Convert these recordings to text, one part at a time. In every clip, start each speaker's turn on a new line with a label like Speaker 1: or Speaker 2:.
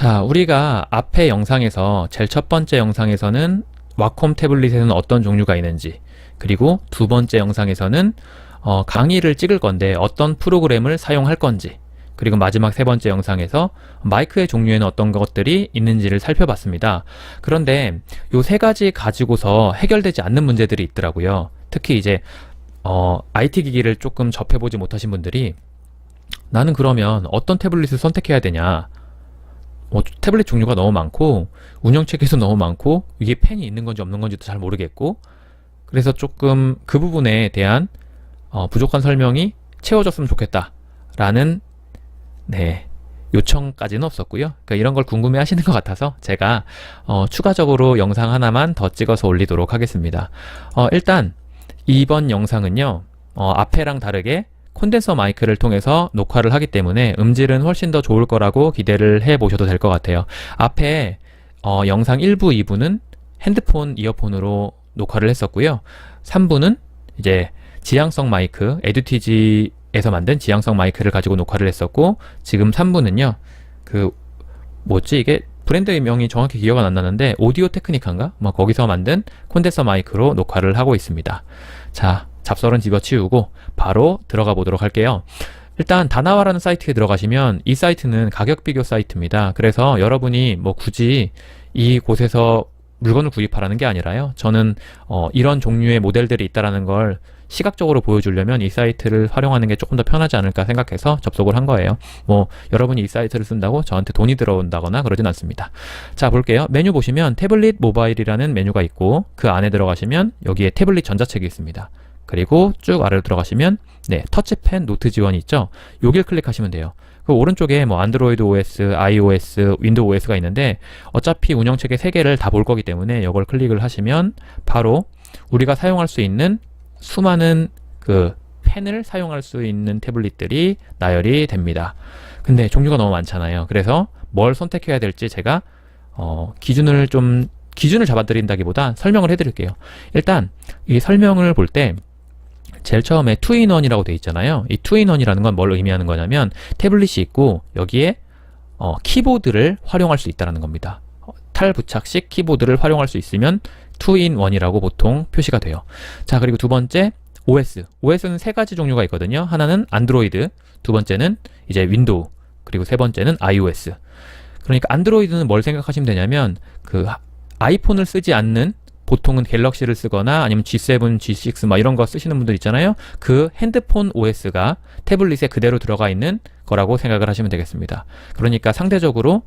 Speaker 1: 자, 우리가 앞에 영상에서 제일 첫 번째 영상에서는 와콤 태블릿에는 어떤 종류가 있는지, 그리고 두 번째 영상에서는 강의를 찍을 건데 어떤 프로그램을 사용할 건지, 그리고 마지막 세 번째 영상에서 마이크의 종류에는 어떤 것들이 있는지를 살펴봤습니다. 그런데 요 세 가지 가지고서 해결되지 않는 문제들이 있더라고요. 특히 이제 IT 기기를 조금 접해보지 못하신 분들이 나는 그러면 어떤 태블릿을 선택해야 되냐, 태블릿 종류가 너무 많고 운영체계도 너무 많고 이게 펜이 있는 건지 없는 건지도 잘 모르겠고, 그래서 조금 그 부분에 대한 부족한 설명이 채워졌으면 좋겠다 라는 요청까지는 없었고요. 그러니까 이런 걸 궁금해 하시는 것 같아서 제가 추가적으로 영상 하나만 더 찍어서 올리도록 하겠습니다. 일단 이번 영상은요, 앞에랑 다르게 콘덴서 마이크를 통해서 녹화를 하기 때문에 음질은 훨씬 더 좋을 거라고 기대를 해 보셔도 될 것 같아요. 앞에 영상 1부, 2부는 핸드폰 이어폰으로 녹화를 했었고요. 3부는 이제 지향성 마이크, 에듀티지에서 만든 지향성 마이크를 가지고 녹화를 했었고, 지금 3부는요, 이게 브랜드명이 정확히 기억 안 나는데 오디오 테크니카인가? 거기서 만든 콘덴서 마이크로 녹화를 하고 있습니다. 자, 잡설은 집어치우고 바로 들어가 보도록 할게요. 일단 다나와라는 사이트에 들어가시면 이 사이트는 가격 비교 사이트입니다. 그래서 여러분이 굳이 이곳에서 물건을 구입하라는 게 아니라요, 저는 이런 종류의 모델들이 있다라는 걸 시각적으로 보여주려면 이 사이트를 활용하는 게 조금 더 편하지 않을까 생각해서 접속을 한 거예요. 여러분이 이 사이트를 쓴다고 저한테 돈이 들어온다거나 그러진 않습니다. 자, 볼게요. 메뉴 보시면 태블릿 모바일이라는 메뉴가 있고, 그 안에 들어가시면 여기에 태블릿 전자책이 있습니다. 그리고 쭉 아래로 들어가시면 터치펜 노트 지원이 있죠. 여길 클릭하시면 돼요. 그 오른쪽에 안드로이드 OS, iOS, 윈도우 OS가 있는데 어차피 운영체계 3개를 다 볼 거기 때문에 이걸 클릭을 하시면 바로 우리가 사용할 수 있는 수많은 펜을 사용할 수 있는 태블릿들이 나열이 됩니다. 근데 종류가 너무 많잖아요. 그래서 뭘 선택해야 될지 제가 기준을 잡아드린다기보다 설명을 해드릴게요. 일단 이 설명을 볼 때 제일 처음에 2-in-1이라고 되어 있잖아요. 이 2-in-1이라는 건 뭘 의미하는 거냐면 태블릿이 있고 여기에 키보드를 활용할 수 있다는 겁니다. 탈부착식 키보드를 활용할 수 있으면 2-in-1이라고 보통 표시가 돼요. 자, 그리고 두 번째 OS. OS는 세 가지 종류가 있거든요. 하나는 안드로이드, 두 번째는 이제 윈도우, 그리고 세 번째는 iOS. 그러니까 안드로이드는 뭘 생각하시면 되냐면 아이폰을 쓰지 않는, 보통은 갤럭시를 쓰거나 아니면 G7, G6 이런 거 쓰시는 분들 있잖아요. 그 핸드폰 OS가 태블릿에 그대로 들어가 있는 거라고 생각을 하시면 되겠습니다. 그러니까 상대적으로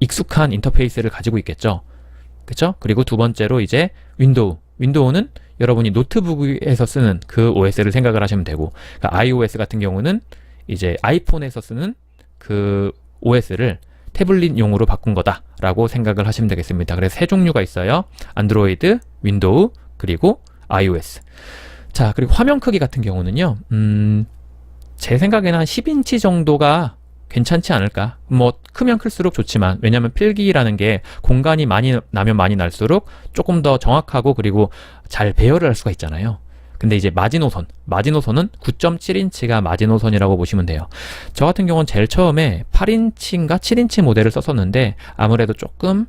Speaker 1: 익숙한 인터페이스를 가지고 있겠죠. 그쵸? 그리고 두 번째로 이제 윈도우는 여러분이 노트북에서 쓰는 그 OS를 생각을 하시면 되고, 그러니까 iOS 같은 경우는 이제 아이폰에서 쓰는 그 OS를 태블릿용으로 바꾼 거다라고 생각을 하시면 되겠습니다. 그래서 세 종류가 있어요. 안드로이드, 윈도우, 그리고 iOS. 자, 그리고 화면 크기 같은 경우는요, 제 생각에는 한 10인치 정도가 괜찮지 않을까. 크면 클수록 좋지만, 왜냐면 필기라는 게 공간이 많이 나면 많이 날수록 조금 더 정확하고 그리고 잘 배열을 할 수가 있잖아요. 근데 이제 마지노선은 9.7인치가 마지노선이라고 보시면 돼요. 저 같은 경우는 제일 처음에 8인치인가 7인치 모델을 썼었는데 아무래도 조금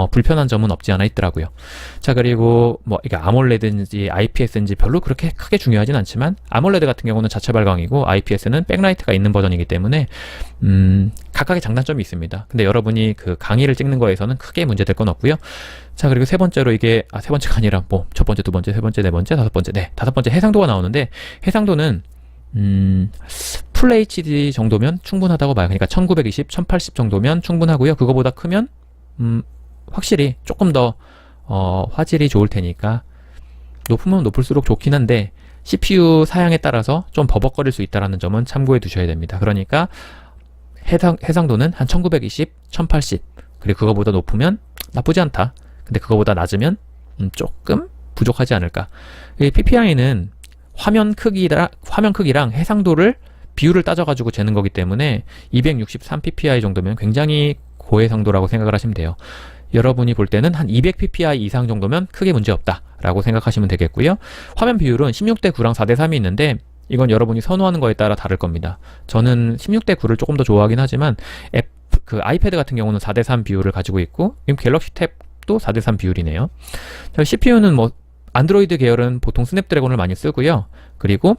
Speaker 1: 불편한 점은 없지 않아 있더라고요. 자, 그리고 이게 아몰레드인지 IPS인지 별로 그렇게 크게 중요하진 않지만, 아몰레드 같은 경우는 자체 발광이고 IPS는 백라이트가 있는 버전이기 때문에 각각의 장단점이 있습니다. 근데 여러분이 강의를 찍는 거에서는 크게 문제될 건 없고요. 자, 그리고 세 번째로 이게 세 번째가 아니라 첫 번째, 두 번째, 세 번째, 네 번째, 다섯 번째 해상도가 나오는데, 해상도는 풀 HD 정도면 충분하다고 봐요. 그러니까 1920, 1080 정도면 충분하고요. 그거보다 크면 확실히 조금 더 화질이 좋을 테니까 높으면 높을수록 좋긴 한데 CPU 사양에 따라서 좀 버벅거릴 수 있다는 점은 참고해 두셔야 됩니다. 그러니까 해상도는 한 1920, 1080, 그리고 그거보다 높으면 나쁘지 않다. 근데 그거보다 낮으면 조금 부족하지 않을까. 이 PPI는 화면 크기랑 해상도를 비율을 따져가지고 재는 거기 때문에 263 PPI 정도면 굉장히 고해상도라고 생각을 하시면 돼요. 여러분이 볼 때는 한 200 ppi 이상 정도면 크게 문제없다 라고 생각하시면 되겠고요. 화면 비율은 16대 9랑 4대 3이 있는데 이건 여러분이 선호하는 거에 따라 다를 겁니다. 저는 16대 9를 조금 더 좋아하긴 하지만 그 아이패드 같은 경우는 4대3 비율을 가지고 있고, 지금 갤럭시 탭도 4대3 비율이네요. CPU는 뭐 안드로이드 계열은 보통 스냅드래곤을 많이 쓰고요. 그리고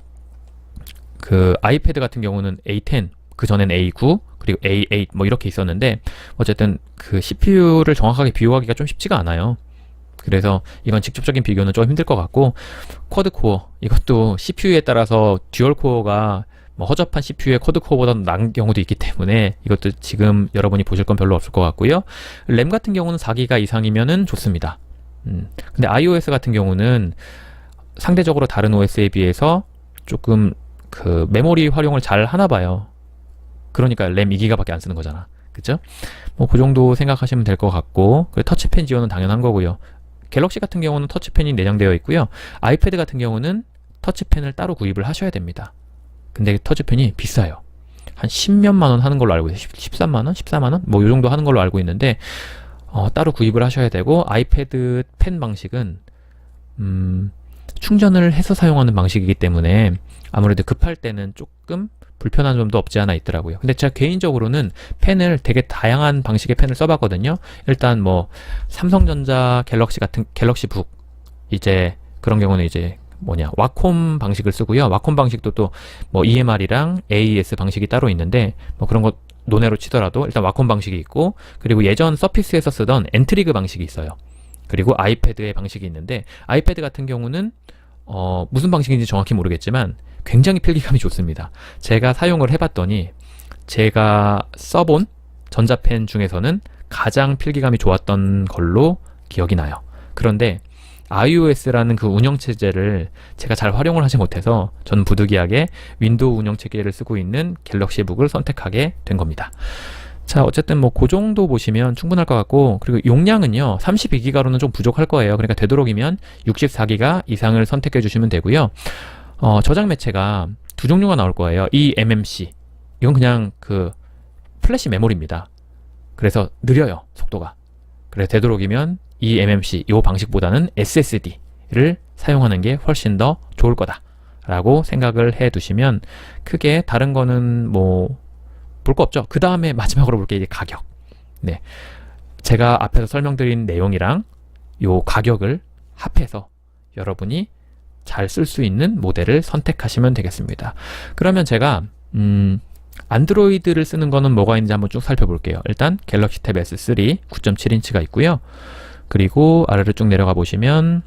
Speaker 1: 그 아이패드 같은 경우는 A10, 그 전엔 A9, 그리고 A8 뭐 이렇게 있었는데, 어쨌든 그 CPU를 정확하게 비교하기가 좀 쉽지가 않아요. 그래서 이건 직접적인 비교는 좀 힘들 것 같고, 쿼드코어, 이것도 CPU에 따라서 듀얼코어가 뭐 허접한 CPU의 쿼드코어보다 나은 경우도 있기 때문에 이것도 지금 여러분이 보실 건 별로 없을 것 같고요. 램 같은 경우는 4기가 이상이면은 좋습니다. 근데 iOS 같은 경우는 상대적으로 다른 OS에 비해서 조금 그 메모리 활용을 잘 하나 봐요. 그러니까 램 2기가밖에 안 쓰는 거잖아. 그죠? 뭐 그 정도 생각하시면 될 것 같고, 그리고 터치펜 지원은 당연한 거고요. 갤럭시 같은 경우는 터치펜이 내장되어 있고요. 아이패드 같은 경우는 터치펜을 따로 구입을 하셔야 됩니다. 근데 터치펜이 비싸요. 한 10몇만 원 하는 걸로 알고 있어요. 13만 원? 14만 원? 뭐 이 정도 하는 걸로 알고 있는데, 따로 구입을 하셔야 되고, 아이패드 펜 방식은 충전을 해서 사용하는 방식이기 때문에 아무래도 급할 때는 조금 불편한 점도 없지 않아 있더라고요. 근데 제가 개인적으로는 펜을 되게 다양한 방식의 펜을 써봤거든요. 일단 뭐 삼성전자 갤럭시 같은 갤럭시 북, 이제 그런 경우는 이제 뭐냐 와콤 방식을 쓰고요. 와콤 방식도 또 뭐 EMR이랑 AES 방식이 따로 있는데, 뭐 그런 거 논외로 치더라도 일단 와콤 방식이 있고, 그리고 예전 서피스에서 쓰던 엔트리그 방식이 있어요. 그리고 아이패드의 방식이 있는데, 아이패드 같은 경우는 무슨 방식인지 정확히 모르겠지만 굉장히 필기감이 좋습니다. 제가 사용을 해봤더니 제가 써본 전자펜 중에서는 가장 필기감이 좋았던 걸로 기억이 나요. 그런데 iOS라는 그 운영체제를 제가 잘 활용을 하지 못해서 저는 부득이하게 윈도우 운영체계를 쓰고 있는 갤럭시 북을 선택하게 된 겁니다. 자, 어쨌든 뭐 그 정도 보시면 충분할 것 같고, 그리고 용량은요 32기가로는 좀 부족할 거예요. 그러니까 되도록이면 64기가 이상을 선택해 주시면 되고요. 저장 매체가 두 종류가 나올 거예요. eMMC, 이건 그냥 그 플래시 메모리입니다. 그래서 느려요, 속도가. 그래서 되도록이면 eMMC 이 방식보다는 SSD를 사용하는 게 훨씬 더 좋을 거다 라고 생각을 해 두시면, 크게 다른 거는 뭐 볼 거 없죠. 그 다음에 마지막으로 볼 게 이제 가격. 네, 제가 앞에서 설명드린 내용이랑 요 가격을 합해서 여러분이 잘 쓸 수 있는 모델을 선택하시면 되겠습니다. 그러면 제가 안드로이드를 쓰는 거는 뭐가 있는지 한번 쭉 살펴볼게요. 일단 갤럭시 탭 S3 9.7인치가 있고요. 그리고 아래로 쭉 내려가 보시면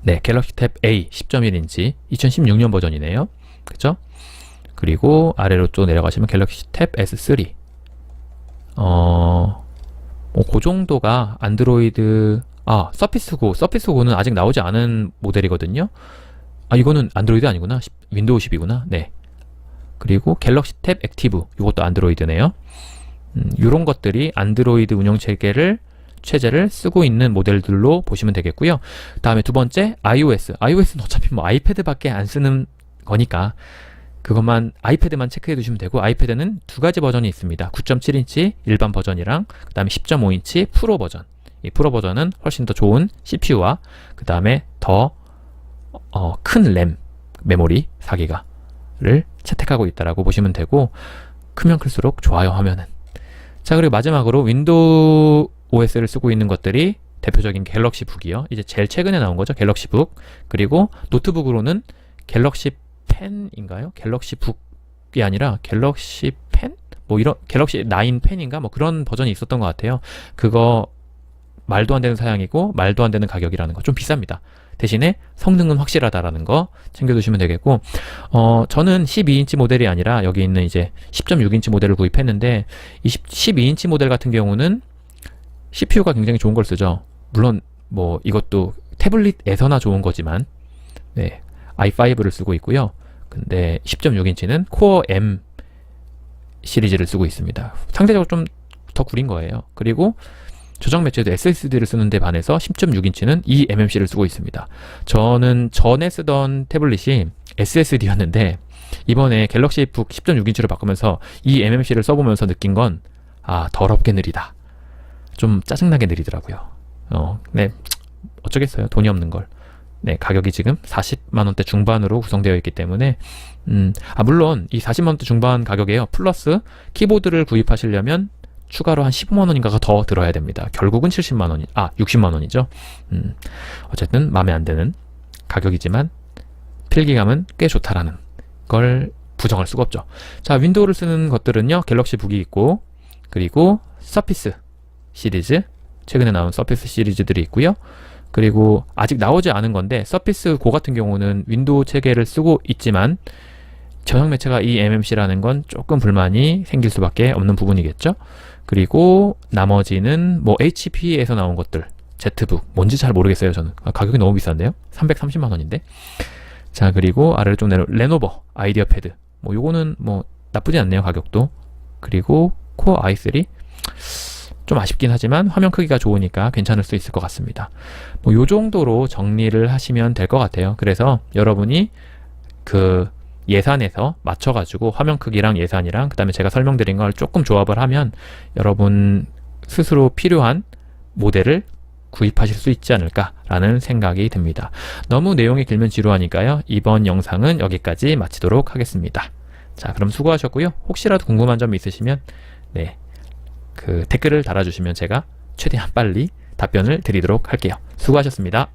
Speaker 1: 네, 갤럭시 탭 A 10.1인치 2016년 버전이네요. 그쵸? 그리고 아래로 쭉 내려가시면 갤럭시 탭 S3 그 정도가 안드로이드. 서피스 고는 아직 나오지 않은 모델이거든요. 이거는 안드로이드 아니구나. 윈도우 10이구나. 네. 그리고 갤럭시 탭 액티브, 이것도 안드로이드네요. 이런 것들이 안드로이드 체제를 쓰고 있는 모델들로 보시면 되겠고요. 다음에 두 번째 iOS는 어차피 뭐 아이패드밖에 안 쓰는 거니까 그것만, 아이패드만 체크해 두시면 되고, 아이패드는 두 가지 버전이 있습니다. 9.7인치 일반 버전이랑 그 다음에 10.5인치 프로 버전. 이 프로 버전은 훨씬 더 좋은 CPU와 그 다음에 더 큰 램 메모리 4기가를 채택하고 있다라고 보시면 되고, 크면 클수록 좋아요, 화면은. 자, 그리고 마지막으로 윈도우 OS를 쓰고 있는 것들이 대표적인 갤럭시 북이요. 이제 제일 최근에 나온 거죠, 갤럭시 북. 그리고 노트북으로는 갤럭시 펜인가요? 갤럭시 북이 아니라 갤럭시 펜? 뭐 이런 갤럭시 9 펜인가? 뭐 그런 버전이 있었던 것 같아요. 그거 말도 안 되는 사양이고 말도 안 되는 가격이라는 거, 좀 비쌉니다. 대신에 성능은 확실하다라는 거 챙겨두시면 되겠고, 저는 12인치 모델이 아니라 여기 있는 이제 10.6인치 모델을 구입했는데, 이 12인치 모델 같은 경우는 CPU가 굉장히 좋은 걸 쓰죠. 물론 뭐 이것도 태블릿에서나 좋은 거지만, 네, i5를 쓰고 있고요. 근데 10.6인치는 코어 M 시리즈를 쓰고 있습니다. 상대적으로 좀 더 구린 거예요. 그리고 저장 매체도 SSD를 쓰는데 반해서 10.6인치는 eMMC를 쓰고 있습니다. 저는 전에 쓰던 태블릿이 SSD였는데 이번에 갤럭시 북 10.6인치로 바꾸면서 eMMC를 써보면서 느낀 건 더럽게 느리다. 좀 짜증나게 느리더라고요. 네, 어쩌겠어요. 돈이 없는 걸. 네, 가격이 지금 40만원대 중반으로 구성되어 있기 때문에 물론 이 40만원대 중반 가격에요. 플러스 키보드를 구입하시려면 추가로 한 15만 원인가가 더 들어야 됩니다. 결국은 70만 원이, 60만 원이죠. 어쨌든 마음에 안 드는 가격이지만 필기감은 꽤 좋다라는 걸 부정할 수가 없죠. 자, 윈도우를 쓰는 것들은요, 갤럭시 북이 있고, 그리고 서피스 시리즈, 최근에 나온 서피스 시리즈들이 있고요. 그리고 아직 나오지 않은 건데, 서피스 고 같은 경우는 윈도우 체계를 쓰고 있지만 저장 매체가 이 MMC라는 건 조금 불만이 생길 수밖에 없는 부분이겠죠. 그리고 나머지는 뭐 HP에서 나온 것들, Z북, 뭔지 잘 모르겠어요. 저는 가격이 너무 비싼데요. 330만 원인데. 자, 그리고 아래로 좀 내려 레노버 아이디어 패드, 뭐 요거는 뭐 나쁘지 않네요, 가격도. 그리고 코어 i3 좀 아쉽긴 하지만 화면 크기가 좋으니까 괜찮을 수 있을 것 같습니다. 뭐 요 정도로 정리를 하시면 될 것 같아요. 그래서 여러분이 그 예산에서 맞춰가지고 화면 크기랑 예산이랑 그 다음에 제가 설명드린 걸 조금 조합을 하면 여러분 스스로 필요한 모델을 구입하실 수 있지 않을까라는 생각이 듭니다. 너무 내용이 길면 지루하니까요. 이번 영상은 여기까지 마치도록 하겠습니다. 자, 그럼 수고하셨고요. 혹시라도 궁금한 점 있으시면 네, 그 댓글을 달아주시면 제가 최대한 빨리 답변을 드리도록 할게요. 수고하셨습니다.